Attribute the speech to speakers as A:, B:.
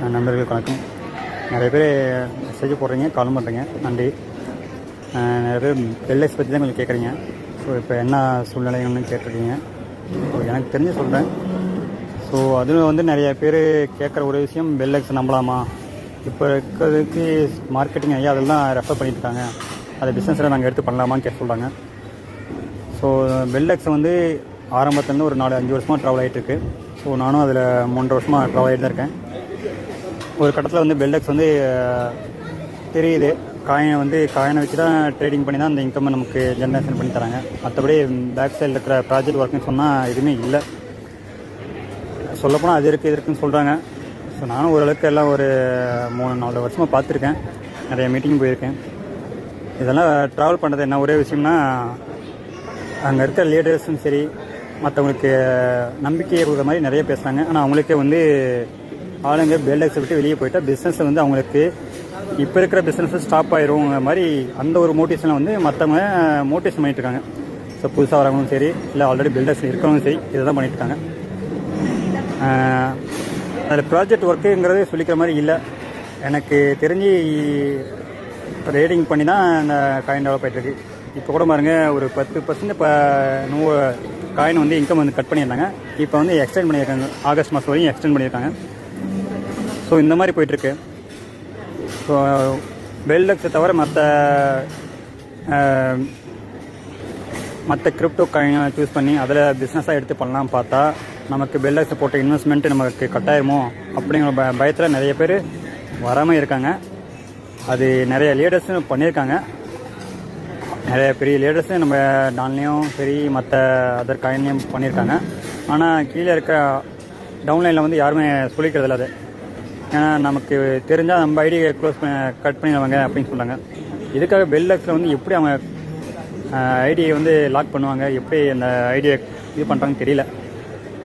A: நண்பர்களுக்கு வணக்கம். நிறைய பேர் மெசேஜ் போடுறீங்க, காலும் பண்ணுறீங்க, நன்றி. நிறைய பேர் பெல்லைஸ் பற்றி தான் கொஞ்சம் கேட்குறீங்க. ஸோ இப்போ என்ன சூழ்நிலைகள்னு கேட்டிருக்கீங்க. ஸோ எனக்கு தெரிஞ்சு சொல்கிறேன். ஸோ அதில் வந்து நிறைய பேர் கேட்குற ஒரு விஷயம், பெல்லைஸ் நம்பலாமா? இப்போ இருக்கிறதுக்கு மார்க்கெட்டிங் ஐயா அதெல்லாம் ரெஃபர் பண்ணியிருக்காங்க, அதை பிஸ்னஸில் நாங்கள் எடுத்து பண்ணலாமான்னு கேட்க சொல்கிறாங்க. ஸோ பெல்லைஸ் வந்து ஆரம்பத்துலேருந்து ஒரு 4-5 வருஷமாக ட்ராவல் ஆகிட்டுருக்கு. ஸோ நானும் அதில் 3 வருஷமாக ட்ராவல் ஆகிட்டு தான் இருக்கேன். ஒரு கட்டத்தில் வந்து பெல்லைஸ் வந்து தெரியுது, காயினை வச்சு தான் ட்ரேடிங் பண்ணி தான் அந்த இன்கம் நமக்கு ஜென்ரேஷன் பண்ணி தராங்க. மற்றபடி பேக் சைடில் இருக்கிற ப்ராஜெக்ட் ஒர்க்குன்னு சொன்னால் எதுவுமே இல்லை. சொல்லப்போனால் அது இருக்குது, இது இருக்குதுன்னு சொல்கிறாங்க. ஸோ நானும் ஓரளவுக்கு எல்லாம் ஒரு 3-4 வருஷமாக பார்த்துருக்கேன், நிறைய மீட்டிங் போயிருக்கேன். இதெல்லாம் ட்ராவல் பண்ணுறது என்ன ஒரே விஷயம்னா, அங்கே இருக்க லீடர்ஸும் சரி, மற்றவங்களுக்கு நம்பிக்கை கொடுக்குற மாதிரி நிறைய பேசுகிறாங்க. ஆனால் அவங்களுக்கே வந்து ஆளுங்க பெல்லைஸை விட்டு வெளியே போயிட்டா பிஸ்னஸை வந்து அவங்களுக்கு இப்போ இருக்கிற பிஸ்னஸை ஸ்டாப் ஆகிருங்கிற மாதிரி அந்த ஒரு மோட்டிவேஷனில் வந்து மற்றவங்க மோட்டிவேஷன் பண்ணிட்டு இருக்காங்க. ஸோ புதுசாக வரவங்களும் சரி, இல்லை ஆல்ரெடி பில்டர்ஸ் இருக்கிறவங்களும் சரி, இதை தான் பண்ணிட்டு இருக்காங்க. அதில் ப்ராஜெக்ட் ஒர்க்குங்கிறது சொல்லிக்கிற மாதிரி இல்லை. எனக்கு தெரிஞ்சு ட்ரேடிங் பண்ணி தான் அந்த காயின் டெவலப் ஆகிட்டுருக்கு. இப்போ கூட பாருங்கள், ஒரு 10% இப்போ காயின் வந்து இன்கம் வந்து கட் பண்ணியிருந்தாங்க. இப்போ வந்து எக்ஸ்டெண்ட் பண்ணியிருக்காங்க, ஆகஸ்ட் மாதம் வரையும் எக்ஸ்டெண்ட் பண்ணியிருக்காங்க. ஸோ இந்த மாதிரி போயிட்டுருக்கு. ஸோ பெல்லைஸை தவிர மற்ற கிரிப்டோ காயினை சூஸ் பண்ணி அதில் பிஸ்னஸாக எடுத்து பண்ணலாம் பார்த்தா, நமக்கு பெல்லைஸை போட்ட இன்வெஸ்ட்மெண்ட்டு நமக்கு கட்டாயிருமோ அப்படிங்கிற பயத்தில் நிறைய பேர் வராமல் இருக்காங்க. அது நிறைய லீடர்ஸும் பண்ணியிருக்காங்க. நிறைய பெரிய லீடர்ஸும் நம்ம டான்லேயும் சரி, மற்ற அதர் காயின்லேயும் பண்ணியிருக்காங்க. ஆனால் கீழே இருக்க டவுன்லைனில் வந்து யாருமே சொல்லிக்கிறதில்ல அது. ஏன்னா நமக்கு தெரிஞ்சால் நம்ம ஐடியை கட் பண்ணிடுவாங்க அப்படின்னு சொல்கிறாங்க. இதுக்காக பெல்லைஸில் வந்து எப்படி அவங்க ஐடியை வந்து லாக் பண்ணுவாங்க, எப்படி அந்த ஐடியை இது பண்ணுறாங்கன்னு தெரியல.